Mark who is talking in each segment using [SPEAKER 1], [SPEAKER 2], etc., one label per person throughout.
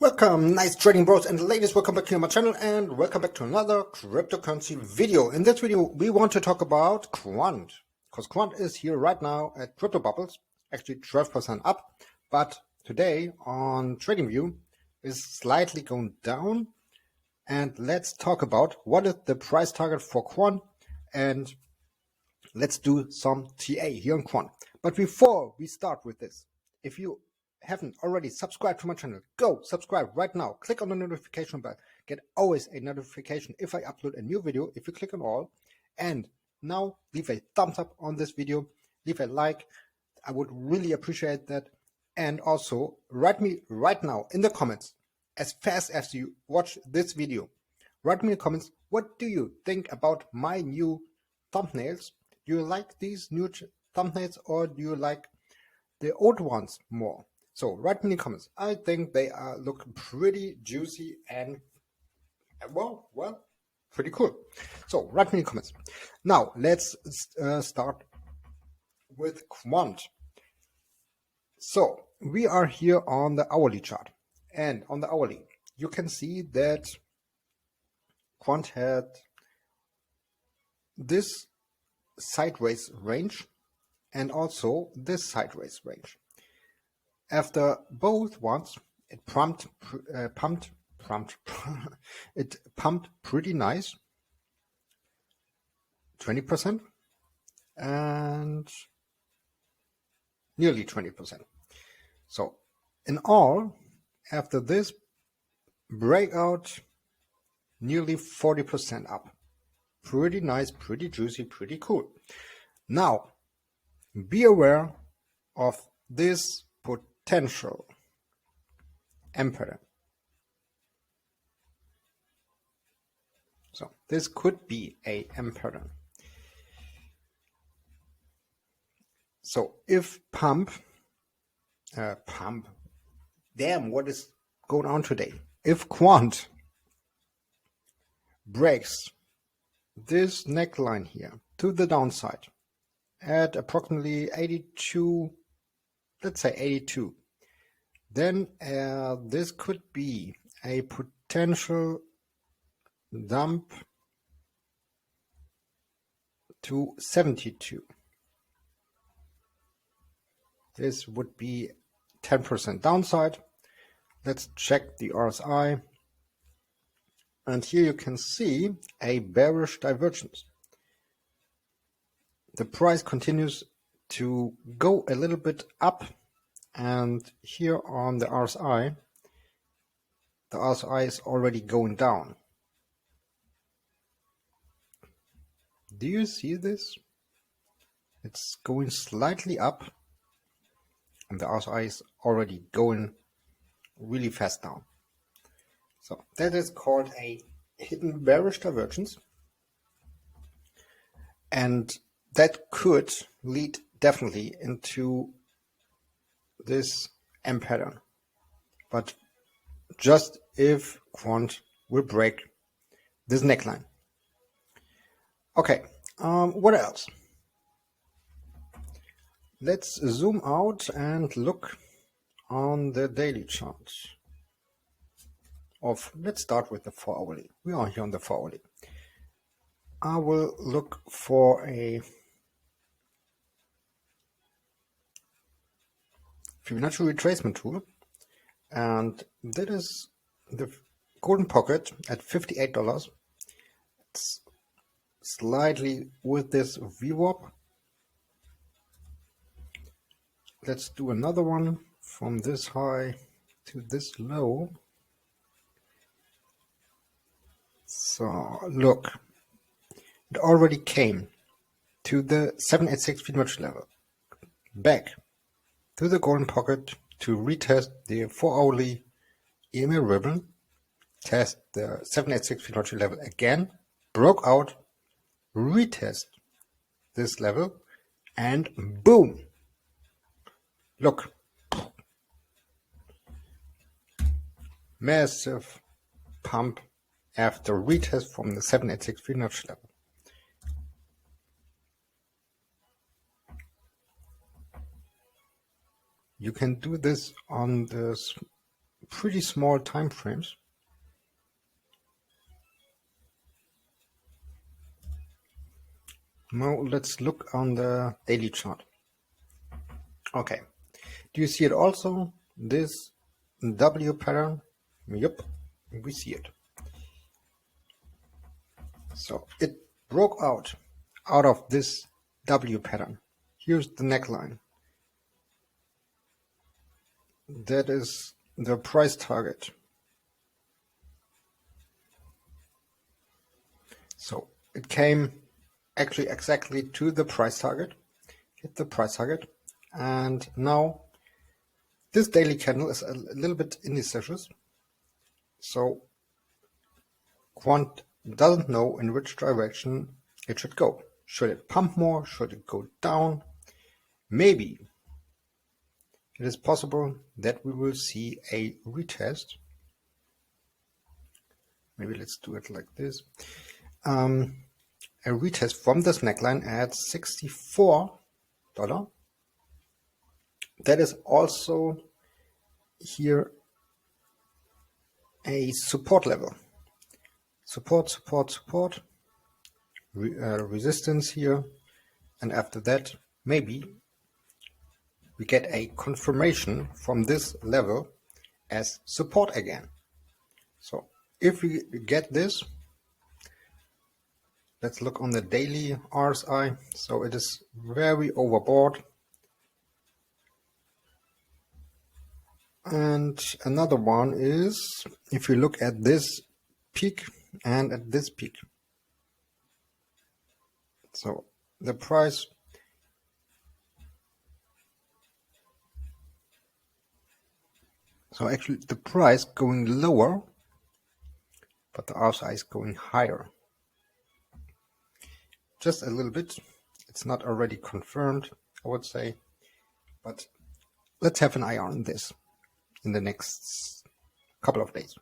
[SPEAKER 1] Welcome, nice trading bros and ladies. Welcome back to my channel and welcome back to another cryptocurrency video. In this video, we want to talk about Quant, because Quant is here right now at Crypto Bubbles, actually 12% up. But today on TradingView is slightly going down. And let's talk about what is the price target for Quant, and let's do some TA here on Quant. But before we start with this, if you haven't already subscribed to my channel, go subscribe right now. Click on the notification bell. Get always a notification if I upload a new video, if you click on all. And now leave a thumbs up on this video, leave a like. I would really appreciate that. And also write me right now in the comments, as fast as you watch this video, write me in the comments, what do you think about my new thumbnails? Do you like these new thumbnails or do you like the old ones more? So write me in the comments. I think they look pretty juicy and well, pretty cool. So write me in the comments. Now let's start with Quant. So we are here on the hourly chart, and on the hourly you can see that Quant had this sideways range and also this sideways range. After both ones, it pumped pretty nice, 20% and nearly 20%. So in all, after this breakout, nearly 40% up. Pretty nice, pretty juicy, pretty cool. Now, be aware of this potential M pattern. So this could be a M pattern. So if damn, what is going on today? If Quant breaks this neckline here to the downside at approximately 82, let's say 82, then this could be a potential dump to 72. This would be 10% downside. Let's check the RSI. And here you can see a bearish divergence. The price continues to go a little bit up, and here on the RSI is already going down. Do you see this? It's going slightly up, and the RSI is already going really fast down. So that is called a hidden bearish divergence, and that could lead definitely into this M pattern, but just if Quant will break this neckline. Okay, what else? Let's zoom out and look on the daily chart. Let's start with the 4-hourly. We are here on the 4-hourly. I will look for a Fibonacci retracement tool, and that is the golden pocket at $58. It's slightly with this VWAP. Let's do another one from this high to this low. So look, it already came to the 786 Fibonacci level, back to the golden pocket to retest the 4-hourly EMA ribbon, test the 786 Fibonacci level again, broke out, retest this level, and boom! Look, massive pump after retest from the 786 Fibonacci level. You can do this on the pretty small time frames. Now let's look on the daily chart. Okay, do you see it also? This W pattern? Yep, we see it. So it broke out of this W pattern. Here's the neckline. That is the price target. So it came actually exactly to the price target, hit the price target, and now this daily candle is a little bit indecisive. So Quant doesn't know in which direction it should go. Should it pump more? Should it go down? Maybe it is possible that we will see a retest. Maybe let's do it like this. A retest from this neckline at $64. That is also here a support level. Support, resistance here, and after that maybe we get a confirmation from this level as support again. So if we get this, let's look on the daily RSI. So it is very overbought. And another one is if you look at this peak and at this peak. So the price actually the price going lower, but the RSI is going higher. Just a little bit. It's not already confirmed, I would say, but let's have an eye on this in the next couple of days.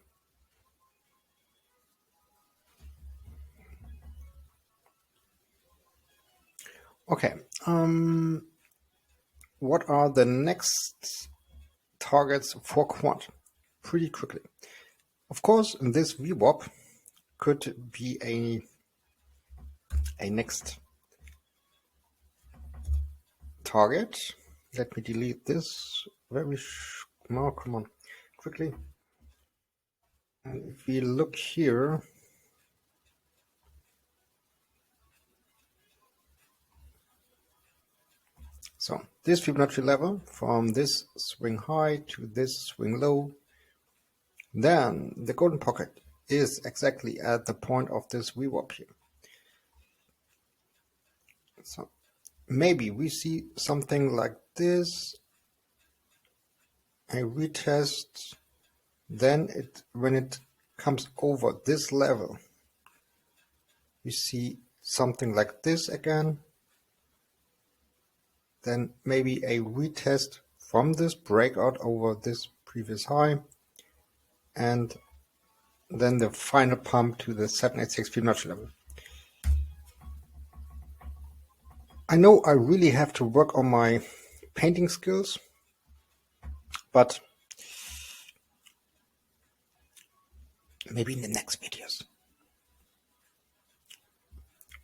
[SPEAKER 1] Okay, what are the next targets for Quant? Pretty quickly. Of course, this VWAP could be a next target. Let me delete this come on, quickly. And if we look here, so this Fibonacci level from this swing high to this swing low, then the golden pocket is exactly at the point of this VWAP here. So maybe we see something like this, a retest, then when it comes over this level, we see something like this again, then maybe a retest from this breakout over this previous high, and then the final pump to the 786 Fibonacci level. I know I really have to work on my painting skills, but maybe in the next videos.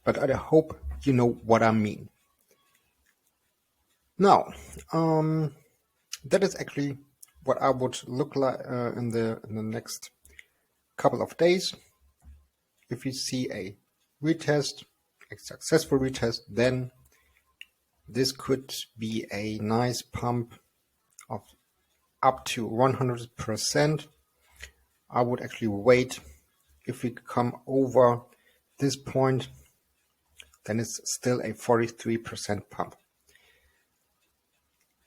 [SPEAKER 1] But I hope you know what I mean. Now, that is actually what I would look like in the next couple of days. If you see a retest, a successful retest, then this could be a nice pump of up to 100%. I would actually wait. If we come over this point, then it's still a 43% pump.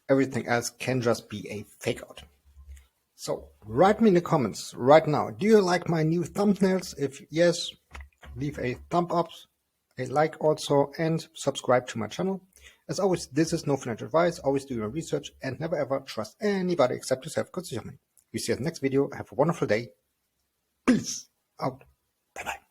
[SPEAKER 1] Everything else can just be a fake out. So write me in the comments right now. Do you like my new thumbnails? If yes, leave a thumb up, a like also, and subscribe to my channel. As always, this is no financial advice. Always do your research and never ever trust anybody except yourself. We see you in the next video. Have a wonderful day. Peace out. Bye bye.